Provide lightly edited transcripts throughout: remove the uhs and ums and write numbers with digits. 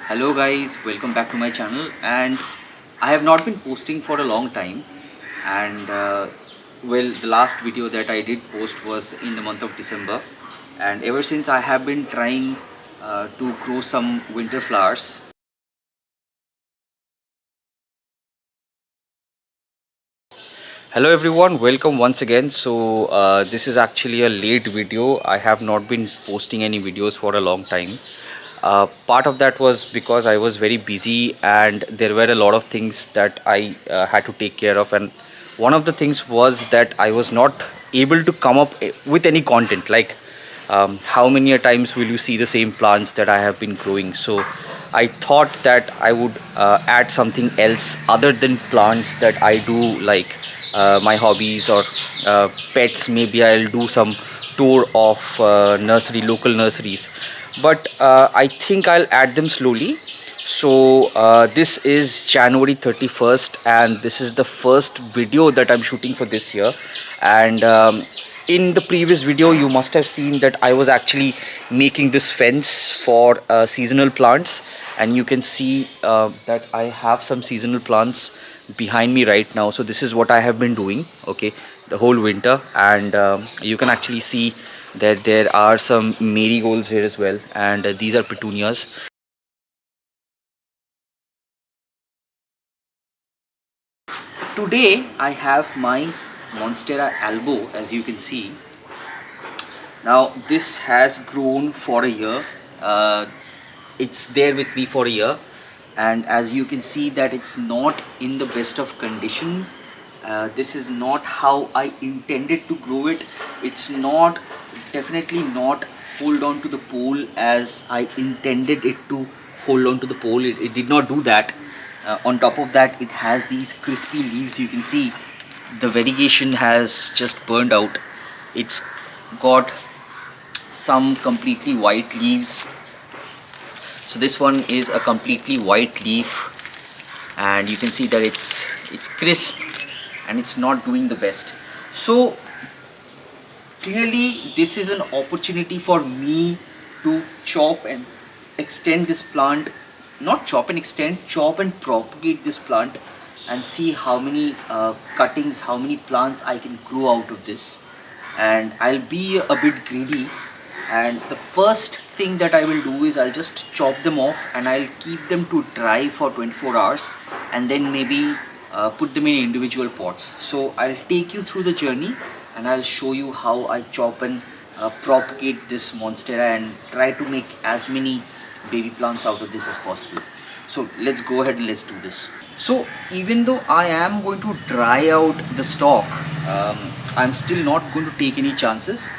Hello guys, welcome back to my channel. And I have not been posting for a long time, and well, the last video that I did post was in the month of December, and ever since I have been trying to grow some winter flowers. Hello everyone, welcome once again. So this is actually a late video. I have not been posting any videos for a long time. Part of that was because I was very busy and there were a lot of things that I had to take care of, and one of the things was that I was not able to come up with any content like how many a times will you see the same plants that I have been growing. So I thought that I would add something else other than plants that I do, like my hobbies or pets. Maybe I'll do some tour of local nurseries, but I think I'll add them slowly. So this is January 31st, and this is the first video that I'm shooting for this year. And in the previous video you must have seen that I was actually making this fence for seasonal plants, and you can see that I have some seasonal plants behind me right now. So this is what I have been doing, okay, the whole winter. And you can actually see that there are some marigolds here as well, and these are petunias. Today I have my Monstera Albo, as you can see. Now this has grown for a year. It's there with me for a year, and as you can see that it's not in the best of condition. This is not how I intended to grow it. It's not, definitely not hold on to the pole as I intended it to hold on to the pole. It did not do that. On top of that, it has these crispy leaves. You can see the variegation has just burned out. It's got some completely white leaves. So this one is a completely white leaf, and you can see that it's crisp and it's not doing the best. So clearly this is an opportunity for me to chop and extend this plant. Not chop and extend, chop and propagate this plant, and see how many cuttings, how many plants I can grow out of this. And I'll be a bit greedy, and the first thing that I will do is I'll just chop them off and I'll keep them to dry for 24 hours, and then maybe put them in individual pots. So I'll take you through the journey and I'll show you how I chop and propagate this monstera and try to make as many baby plants out of this as possible. So let's go ahead and let's do this. So even though I am going to dry out the stock, I'm still not going to take any chances.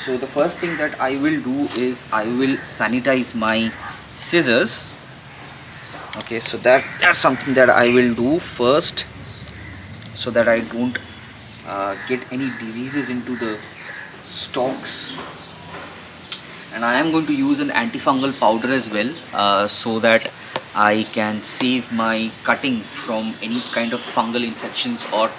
So the first thing that I will do is I will sanitize my scissors. Okay, so that's something that I will do first, so that I don't get any diseases into the stalks. And I am going to use an antifungal powder as well, so that I can save my cuttings from any kind of fungal infections or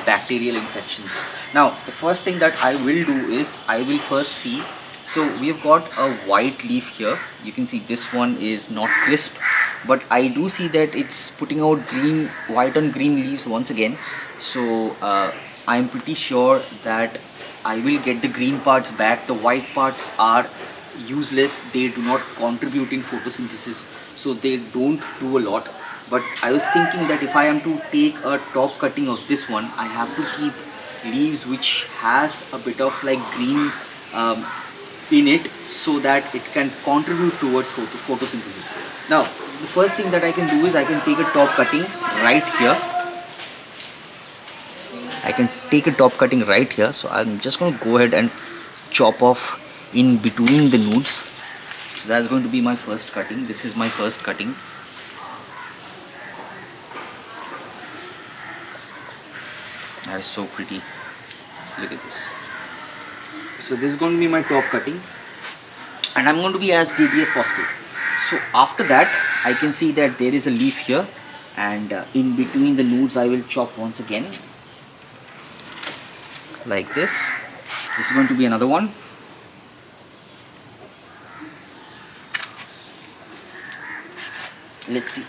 bacterial infections. Now the first thing that I will do is I will first see. So we have got a white leaf here. You can see this one is not crisp, but I do see that it's putting out green, white on green leaves once again. So I'm pretty sure that I will get the green parts back. The white parts are useless. They do not contribute in photosynthesis, so they don't do a lot. But I was thinking that if I am to take a top cutting of this one, I have to keep leaves which has a bit of like green in it, so that it can contribute towards photosynthesis. Now the first thing that I can do is I can take a top cutting right here. I can take a top cutting right here. So I'm just going to go ahead and chop off in between the nodes. So that's going to be my first cutting. This is my first cutting. That is so pretty. Look at this. So this is going to be my top cutting, and I'm going to be as greedy as possible. So after that, I can see that there is a leaf here, and in between the nodes I will chop once again like this. This is going to be another one. Let's see.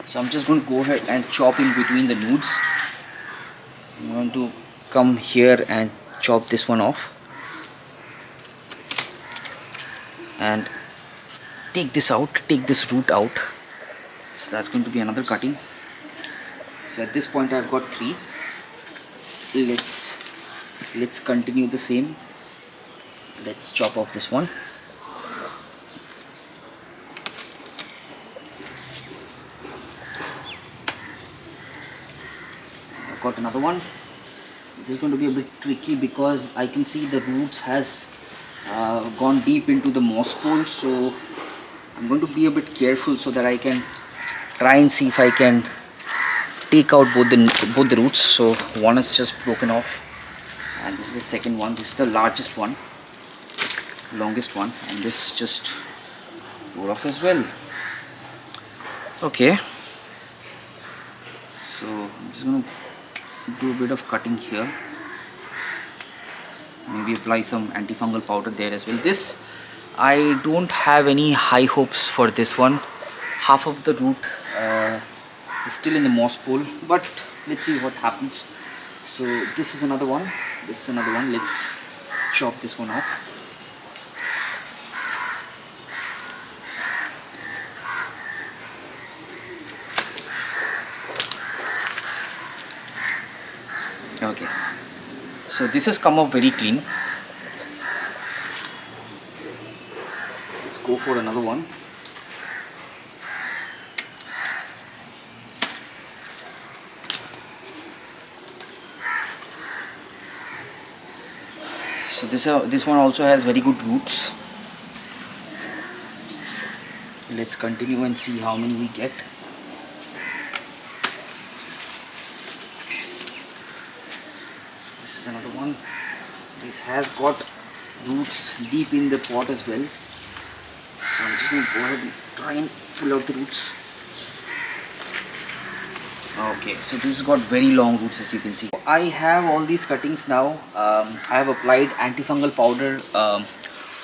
So I'm just going to go ahead and chop in between the nudes. I'm going to come here and chop this one off and take this out, take this root out. So that's going to be another cutting. So at this point I've got 3. Let's continue the same. Let's chop off this one. I've got another one. This is going to be a bit tricky because I can see the roots has gone deep into the moss pole, so I'm going to be a bit careful so that I can try and see if I can take out both the roots. So one is just broken off, and this is the second one. This is the largest one, longest one, and this just tore off as well. Okay, so I'm just going to do a bit of cutting here, maybe apply some antifungal powder there as well. This, I don't have any high hopes for this one. Half of the root is still in the moss pole, but let's see what happens. So this is another one, this is another one. Let's chop this one off. Okay, so this has come up very clean. Let's go for another one. So this one also has very good roots. Let's continue and see how many we get. Another one. This has got roots deep in the pot as well, so I'm just going to go ahead and try and pull out the roots. Okay, so this has got very long roots, as you can see. I have all these cuttings now. I have applied antifungal powder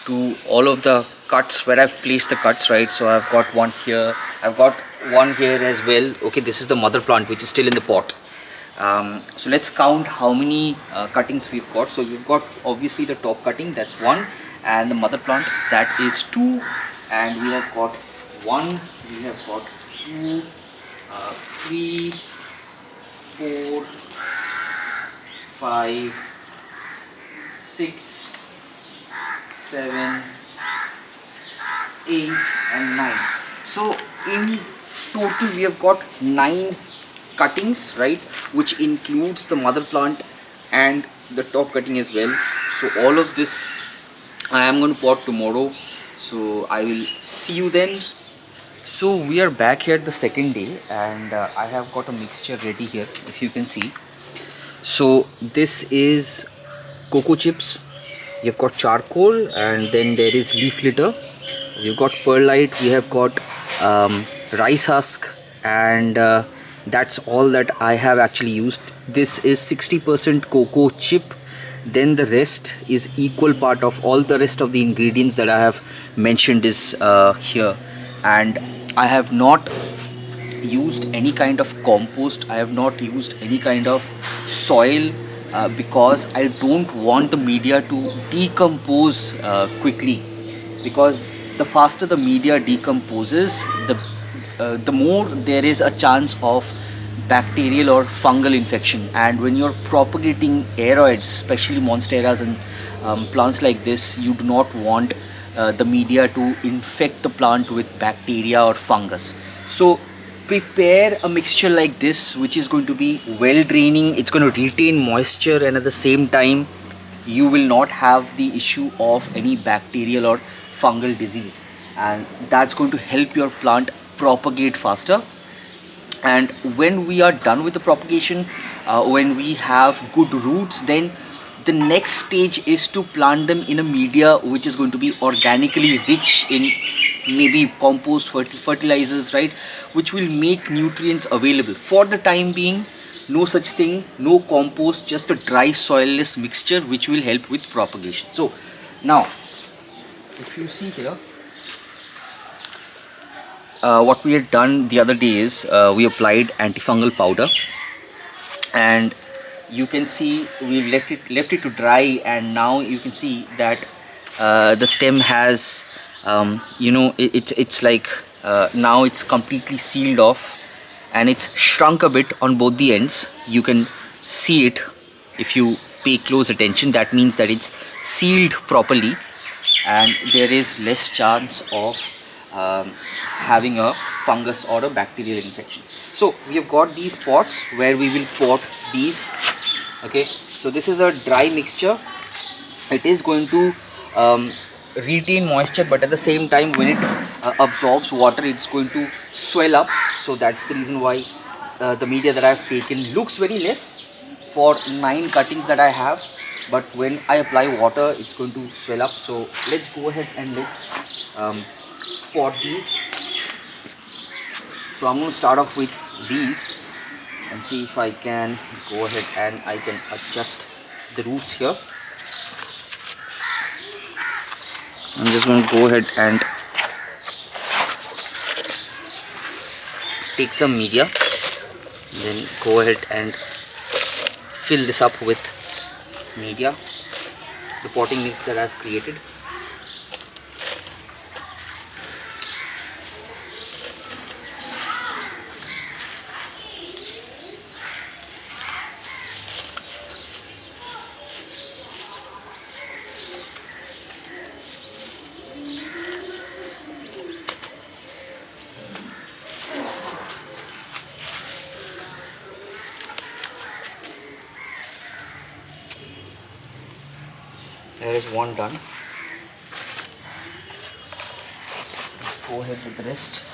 to all of the cuts where I've placed the cuts, right? So I've got one here, I've got one here as well. Okay, this is the mother plant which is still in the pot. So let's count how many cuttings we've got. So we've got obviously the top cutting, that's 1, and the mother plant, that is 2, and we have got 1, we have got 2, 3, 4, 5, 6, 7, 8 and 9. So in total we have got 9 cuttings, right, which includes the mother plant and the top cutting as well. So all of this I am going to pot tomorrow, so I will see you then. So we are back here the second day, and I have got a mixture ready here, if you can see. So this is cocoa chips, you've got charcoal, and then there is leaf litter, you've got perlite, we have got rice husk, and that's all that I have actually used. This is 60% cocoa chip, then the rest is equal part of all the rest of the ingredients that I have mentioned is here. And I have not used any kind of compost, I have not used any kind of soil because I don't want the media to decompose quickly, because the faster the media decomposes, the more there is a chance of bacterial or fungal infection. And when you're propagating aeroids, especially monsteras and plants like this, you do not want the media to infect the plant with bacteria or fungus. So prepare a mixture like this, which is going to be well draining, it's going to retain moisture, and at the same time you will not have the issue of any bacterial or fungal disease, and that's going to help your plant propagate faster. And when we are done with the propagation, when we have good roots, then the next stage is to plant them in a media which is going to be organically rich in maybe compost, fertilizers, right, which will make nutrients available. For the time being, no such thing, no compost, just a dry soilless mixture which will help with propagation. So now if you see here, what we had done the other day is we applied antifungal powder, and you can see we left it to dry, and now you can see that the stem has it's like now it's completely sealed off, and it's shrunk a bit on both the ends. You can see it if you pay close attention. That means that it's sealed properly, and there is less chance of having a fungus or a bacterial infection. So we have got these pots where we will pot these. Okay, so this is a dry mixture. It is going to retain moisture, but at the same time when it absorbs water, it's going to swell up. So that's the reason why the media that I've taken looks very less for 9 cuttings that I have, but when I apply water it's going to swell up. So let's go ahead and let's pot these. So I'm going to start off with these and see if I can go ahead and I can adjust the roots here. I'm just going to go ahead and take some media, then go ahead and fill this up with media, the potting mix that I've created. There is one done. Let's go ahead with the rest.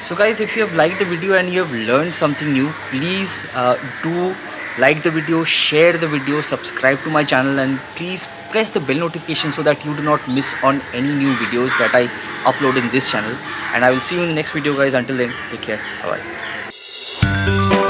So guys, if you have liked the video and you have learned something new, please do like the video, share the video, subscribe to my channel, and please press the bell notification so that you do not miss on any new videos that I upload in this channel. And I will see you in the next video guys. Until then, take care. Bye bye.